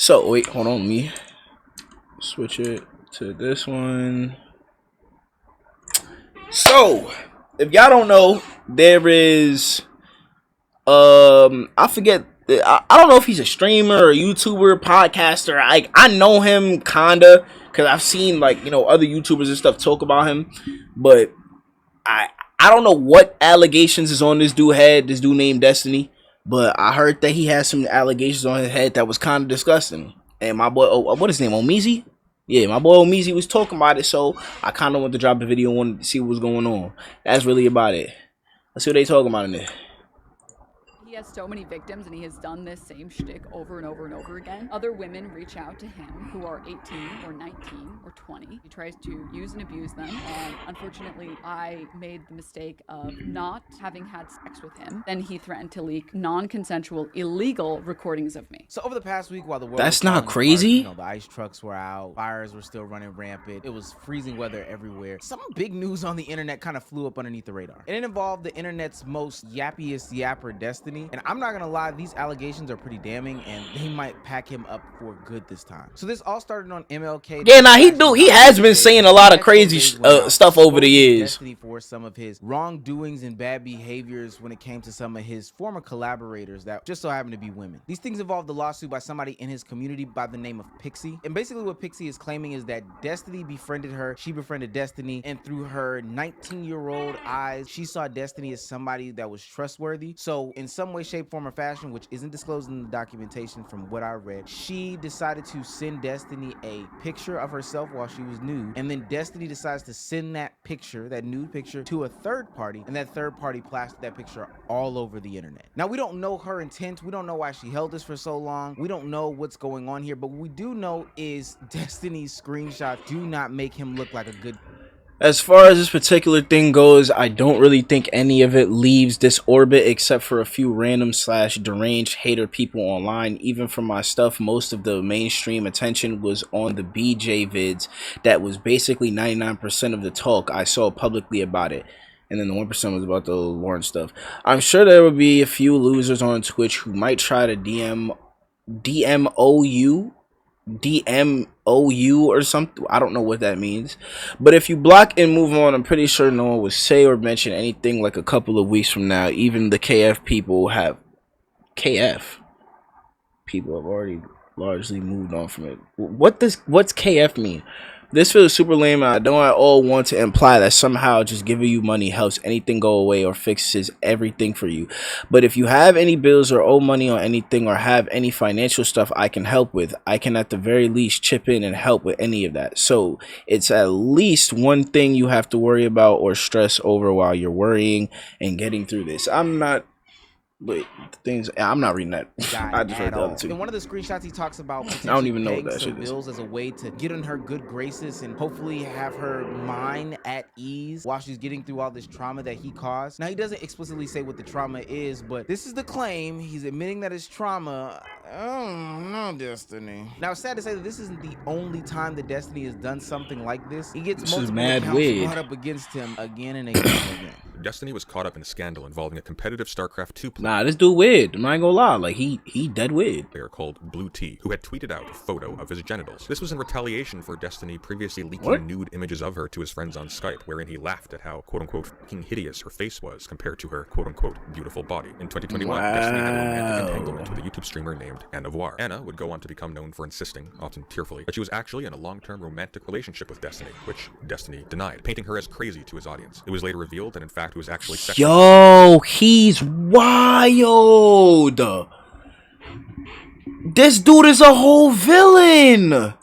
So wait, hold on, let me switch it to this one. So if y'all don't know, there is I forget. I don't know if he's a streamer or a YouTuber, podcaster. I know him kinda because I've seen like other YouTubers and stuff talk about him, but I I don't know what allegations is on this dude head. This dude named Destiny, but I heard that he has some allegations on his head that was kind of disgusting. And my boy, what his name, Omizi? Yeah, my boy Omizi was talking about it, so I kind of wanted to drop a video and wanted to see what was going on. That's really about it. Let's see what they talking about in there. He has so many victims and he has done this same shtick over and over and over again. Other women reach out to him who are 18 or 19 or 20. He tries to use and abuse them, and unfortunately I made the mistake of not having had sex with him. Then he threatened to leak non-consensual, illegal recordings of me. So over the past week, while the world That's was not falling crazy. apart, the ice trucks were out, fires were still running rampant, it was freezing weather everywhere. Some big news on the internet kind of flew up underneath the radar, and it involved the internet's most yappiest yapper, Destiny. And I'm not gonna lie, these allegations are pretty damning, and they might pack him up for good this time. So this all started on MLK. Yeah, nah, he has been saying a lot of crazy stuff over the years. Destiny for some of his wrongdoings and bad behaviors when it came to some of his former collaborators that just so happened to be women. These things involved a lawsuit by somebody in his community by the name of Pixie. And basically what Pixie is claiming is that Destiny befriended her, she befriended Destiny, and through her 19-year-old eyes, she saw Destiny as somebody that was trustworthy. So in some way, shape, form, or fashion, which isn't disclosed in the documentation from what I read, she decided to send Destiny a picture of herself while she was nude, and then Destiny decides to send that picture, that nude picture, to a third party, and that third party plastered that picture all over the internet. Now, we don't know her intent, we don't know why she held this for so long, we don't know what's going on here, but what we do know is Destiny's screenshots do not make him look like a good. As far as this particular thing goes, I don't really think any of it leaves this orbit except for a few random / deranged hater people online. Even for my stuff, most of the mainstream attention was on the BJ vids. That was basically 99% of the talk I saw publicly about it. And then the 1% was about the Lauren stuff. I'm sure there will be a few losers on Twitch who might try to DMOU or something. I don't know what that means, but if you block and move on, I'm pretty sure no one would say or mention anything like a couple of weeks from now. Even the KF people have already largely moved on from it. What's KF mean? This feels super lame. I don't at all want to imply that somehow just giving you money helps anything go away or fixes everything for you. But if you have any bills or owe money on anything or have any financial stuff I can help with, I can at the very least chip in and help with any of that. So it's at least one thing you have to worry about or stress over while you're worrying and getting through this. I'm not reading that. I just read the other two. In one of the screenshots, he talks about I don't even know what that shit is. bills as a way to get in her good graces and hopefully have her mind at ease while she's getting through all this trauma that he caused. Now, he doesn't explicitly say what the trauma is, but this is the claim. He's admitting that it's trauma. Oh, no, Destiny. Now, it's sad to say that this isn't the only time that Destiny has done something like this. He gets multiple accounts brought up against him again and again and again. Destiny was caught up in a scandal involving a competitive StarCraft 2 player. Nah, this dude weird. I'm not gonna lie. Like, he dead weird. Player called Blue T, who had tweeted out a photo of his genitals. This was in retaliation for Destiny previously leaking nude images of her to his friends on Skype, wherein he laughed at how quote-unquote fucking hideous her face was compared to her quote-unquote beautiful body. In 2021, Destiny had a romantic entanglement with a YouTube streamer named Anna Voir. Anna would go on to become known for insisting, often tearfully, that she was actually in a long-term romantic relationship with Destiny, which Destiny denied, painting her as crazy to his audience. It was later revealed that in fact it was actually sexual. Yo, he's wild. This dude is a whole villain.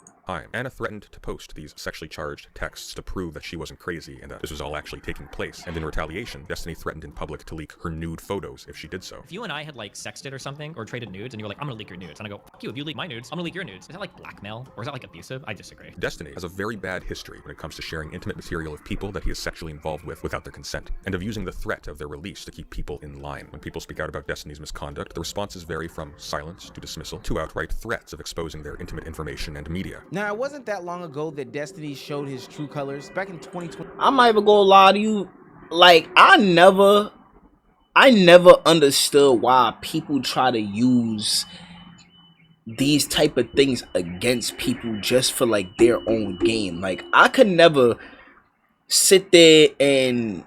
Anna threatened to post these sexually charged texts to prove that she wasn't crazy and that this was all actually taking place. And in retaliation, Destiny threatened in public to leak her nude photos if she did so. If you and I had like sexted or something or traded nudes and you were like, I'm gonna leak your nudes, and I go, fuck you, if you leak my nudes, I'm gonna leak your nudes. Is that like blackmail or is that like abusive? I disagree. Destiny has a very bad history when it comes to sharing intimate material of people that he is sexually involved with without their consent, and of using the threat of their release to keep people in line. When people speak out about Destiny's misconduct, the responses vary from silence to dismissal to outright threats of exposing their intimate information and media. Now, it wasn't that long ago that Destiny showed his true colors. Back in 2020, I'm not even gonna lie to you. Like, I never understood why people try to use these type of things against people just for like their own game. Like I could never sit there and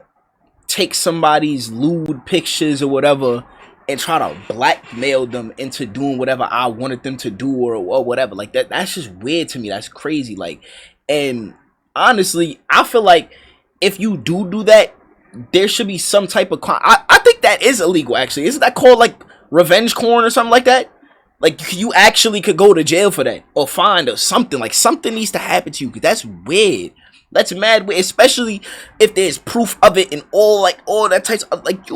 take somebody's lewd pictures or whatever and try to blackmail them into doing whatever I wanted them to do or whatever. Like that's just weird to me. That's crazy. Like, and honestly, I feel like if you do that, there should be some type of I think that is illegal actually. Isn't that called like revenge porn or something like that? Like you actually could go to jail for that or fined or something. Like something needs to happen to you because that's weird. That's mad weird, especially if there's proof of it and all that types of like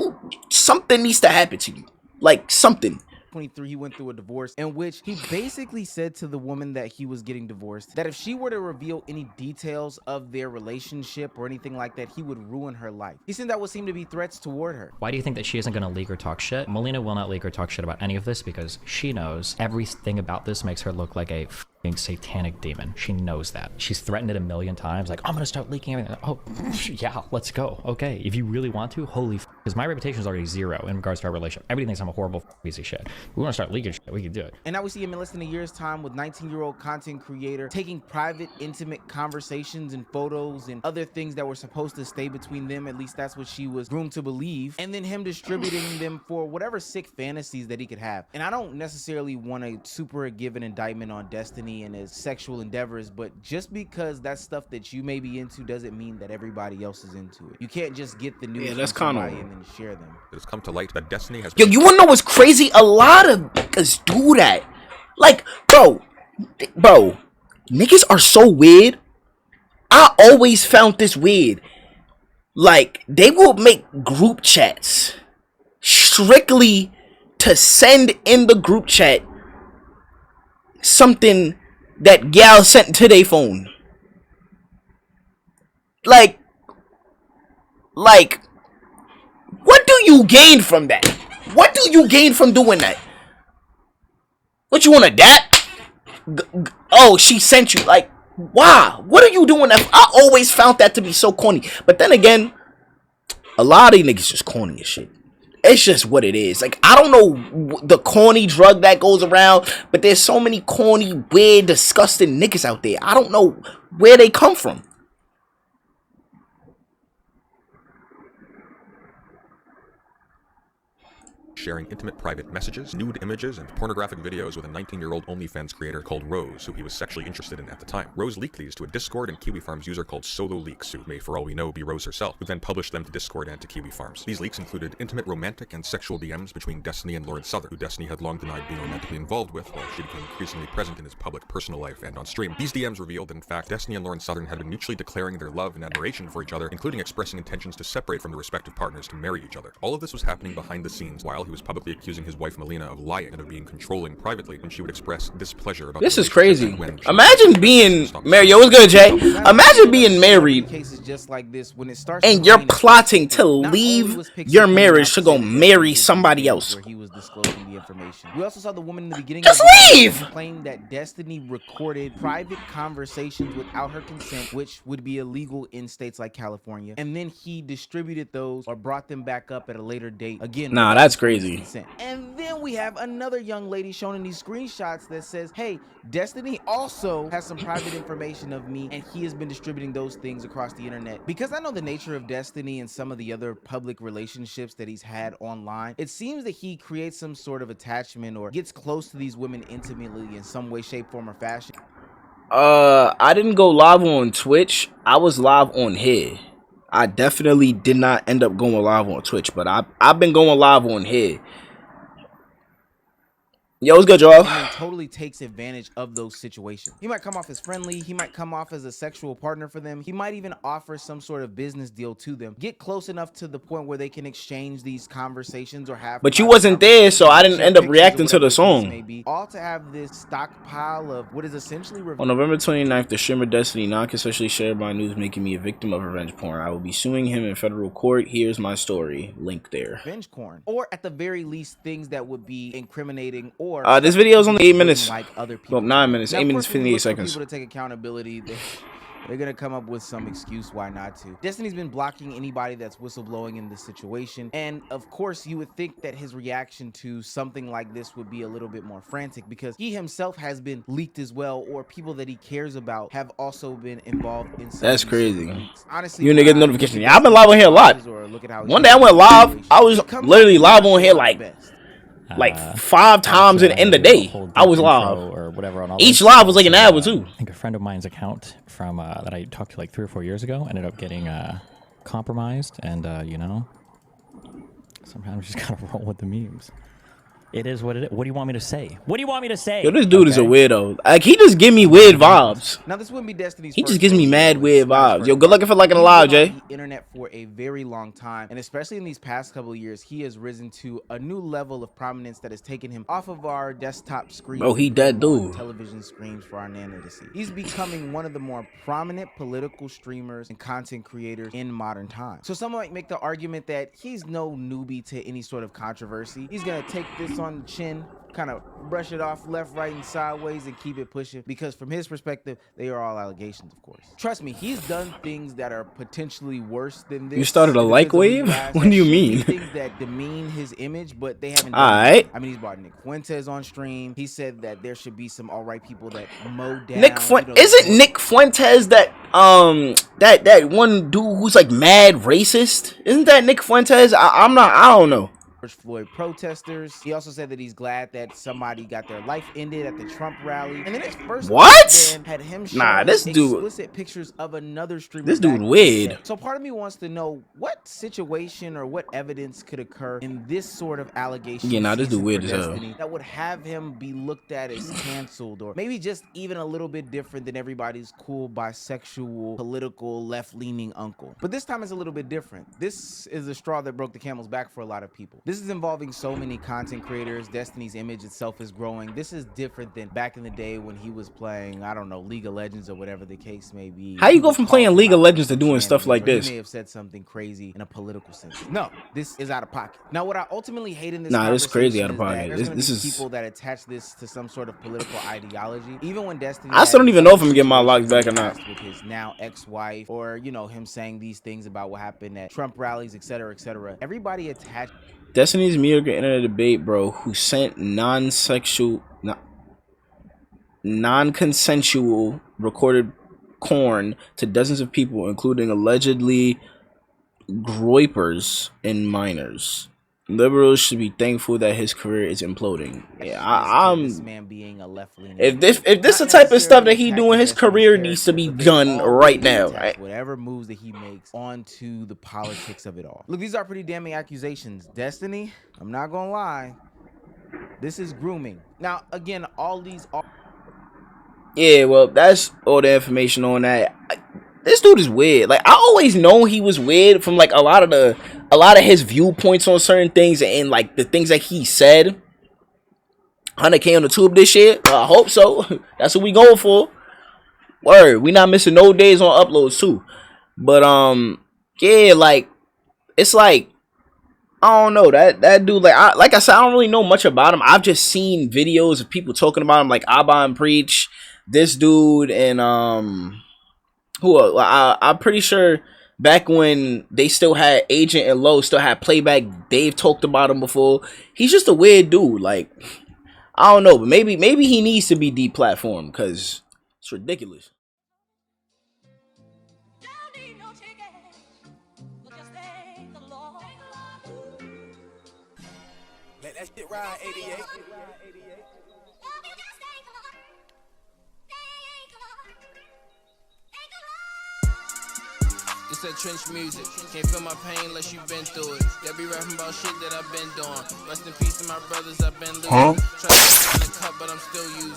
something needs to happen to you. Like something. 23, he went through a divorce in which he basically said to the woman that he was getting divorced that if she were to reveal any details of their relationship or anything like that, he would ruin her life. He said that would seem to be threats toward her. Why do you think that she isn't going to leak or talk shit? Melina will not leak or talk shit about any of this because she knows everything about this makes her look like a satanic demon. She knows that. She's threatened it a million times. Like, I'm gonna start leaking everything. Oh, yeah, let's go. Okay, if you really want to, holy because my reputation is already zero in regards to our relationship. Everybody thinks I'm a horrible piece of shit. We want to start leaking shit, we can do it. And now we see him in less than a year's time with 19-year-old content creator taking private, intimate conversations and photos and other things that were supposed to stay between them. At least that's what she was groomed to believe. And then him distributing them for whatever sick fantasies that he could have. And I don't necessarily want to super give an indictment on Destiny and his sexual endeavors, but just because that's stuff that you may be into doesn't mean that everybody else is into it. You can't just get the news from somebody and then share them. It has come to light that Destiny has... Yo, you wanna know what's crazy? A lot of niggas do that. Like, bro, niggas are so weird. I always found this weird. Like, they will make group chats strictly to send in the group chat something that gal sent to their phone. Like, what do you gain from that? What do you gain from doing that? What you want to dap? Oh, she sent you. Like, wow. What are you doing that? I always found that to be so corny. But then again, a lot of these niggas just corny as shit. It's just what it is. Like, I don't know the corny drug that goes around, but there's so many corny, weird, disgusting niggas out there. I don't know where they come from. sharing intimate private messages, nude images, and pornographic videos with a 19-year-old OnlyFans creator called Rose, who he was sexually interested in at the time. Rose leaked these to a Discord and Kiwi Farms user called Solo Leaks, who may, for all we know, be Rose herself, who then published them to Discord and to Kiwi Farms. These leaks included intimate romantic and sexual DMs between Destiny and Lauren Southern, who Destiny had long denied being romantically involved with, while she became increasingly present in his public personal life and on stream. These DMs revealed that, in fact, Destiny and Lauren Southern had been mutually declaring their love and admiration for each other, including expressing intentions to separate from their respective partners to marry each other. All of this was happening behind the scenes while he was publicly accusing his wife Melina of lying and of being controlling privately when she would express displeasure about this is crazy. Imagine being married. Yo, what's good, Jay? Imagine being married cases just like this when it starts and you're plotting to leave your marriage to go marry somebody else. Where he was disclosing the information. We also saw the woman in the beginning just leave. Claimed that Destiny recorded private conversations without her consent, which would be illegal in states like California, and then he distributed those or brought them back up at a later date. Again, nah, that's crazy. Consent. And then we have another young lady shown in these screenshots that says, hey, Destiny also has some private information of me, and he has been distributing those things across the internet. Because I know the nature of Destiny and some of the other public relationships that he's had online, it seems that he creates some sort of attachment or gets close to these women intimately in some way, shape, form, or fashion. I didn't go live on Twitch. I was live on here. I definitely did not end up going live on Twitch, but I've been going live on here. Yo, what's good, y'all? Totally takes advantage of those situations. He might come off as friendly. He might come off as a sexual partner for them. He might even offer some sort of business deal to them. Get close enough to the point where they can exchange these conversations or have. But you wasn't there, so I didn't end up reacting to the song. Maybe all to have this stockpile of what is essentially. On November 29th, the streamer Destiny non-consensually shared my news, making me a victim of revenge porn. I will be suing him in federal court. Here's my story. Link there. Revenge porn, or at the very least, things that would be incriminating or. This video is only 8 minutes. Like other people. Well, 9 minutes. Now, 8 minutes, 58 seconds. People to take accountability. They're gonna come up with some excuse why not to. Destiny's been blocking anybody that's whistleblowing in this situation, and of course you would think that his reaction to something like this would be a little bit more frantic, because he himself has been leaked as well, or people that he cares about have also been involved in some That's of these crazy. leaks. Honestly, You didn't get the notification. Yeah, I've been live live on here a lot. One day I went live. I was literally live on here like 5 times in the day. I was live. Or whatever on all Each those. live was like an hour too. I think a friend of mine's account from that I talked to like 3 or 4 years ago ended up getting compromised, and you know, sometimes you just gotta roll with the memes. It is what it is. What do you want me to say? What do you want me to say? Yo, this dude is a Okay? weirdo. Like, he just give me weird vibes. Now this wouldn't be Destiny's. He just first gives me rodeo. mad It's weird Swift's vibes. first Yo, good looking for like an rodeo. alive, He's been Jay. on the internet for a very long time, and especially in these past couple of years, he has risen to a new level of prominence that has taken him off of our desktop screens. Oh, he that and on dude. television screens for our nana to see. He's becoming one of the more prominent political streamers and content creators in modern times. So someone might make the argument that he's no newbie to any sort of controversy. He's gonna take this on the chin, kind of brush it off left, right, and sideways and keep it pushing, because from his perspective, they are all allegations, of course. Trust me, he's done things that are potentially worse than this. You started a It like depends on who you wave? ask. What There do you should be mean? Things that demean his image, but they haven't done Alright. that. I mean, he's brought Nick Fuentes on stream. He said that there should be some alright people that mow down. Nick Fuentes, you know, isn't Nick Fuentes that that one dude who's like mad racist? Isn't that Nick Fuentes? I don't know. George Floyd protesters. He also said that he's glad that somebody got their life ended at the Trump rally. And then his first What? band had him Nah, showing this dude- explicit pictures of another streamer. This dude back in the weird. day. So part of me wants to know what situation or what evidence could occur in this sort of allegation. Yeah, nah, this dude season weird for as hell. Destiny that would have him be looked at as canceled, or maybe just even a little bit different than everybody's cool bisexual political left-leaning uncle. But this time it's a little bit different. This is the straw that broke the camel's back for a lot of people. This is involving so many content creators. Destiny's image itself is growing. This is different than back in the day when he was playing, I don't know, League of Legends or whatever the case may be. How you go People from playing called League him of out Legends to for doing stuff like shenanigans, or this? he may have said something crazy in a political sense. No, this is out of pocket. Now, what I ultimately hate in this Nah, this is crazy conversation out of is that pocket. there's This- gonna this be is- people that attach this to some sort of political ideology. Even when Destiny, I still don't had even know if I'm getting my situations locks back or in the not. past with his now ex-wife, or you know, him saying these things about what happened at Trump rallies, etc., etc. Everybody attached. Destiny's Meteor entered a debate, bro, who sent non-consensual recorded porn to dozens of people, including allegedly groypers and minors. Liberals should be thankful that his career is imploding. Yeah, this man being a left-leaning. if this the type of stuff that he doing, his career needs to be done right now, right? Whatever moves that he makes onto the politics of it all. Look, these are pretty damning accusations. Destiny, I'm not gonna lie, this is grooming. Now, again, all these are. Yeah, well, that's all the information on that. This dude is weird. Like, I always know he was weird from like a lot of his viewpoints on certain things and like the things that he said. 100K on the tube this year. I hope so. That's what we going for. Word, we not missing no days on uploads too. But yeah, like it's like I don't know that dude. Like I said, I don't really know much about him. I've just seen videos of people talking about him, like Abba and Preach, this dude, and who I'm pretty sure back when they still had Agent and Low still had Playback, Dave talked about him before. He's just a weird dude. Like I don't know, but maybe he needs to be deplatformed because it's ridiculous. Let that shit ride, 88. It's that trench music. Can't feel my pain unless you've been through it. Gotta be rapping about shit that I've been doing. Rest in peace to my brothers I've been losing. Trying to get in the cup, but I'm still using.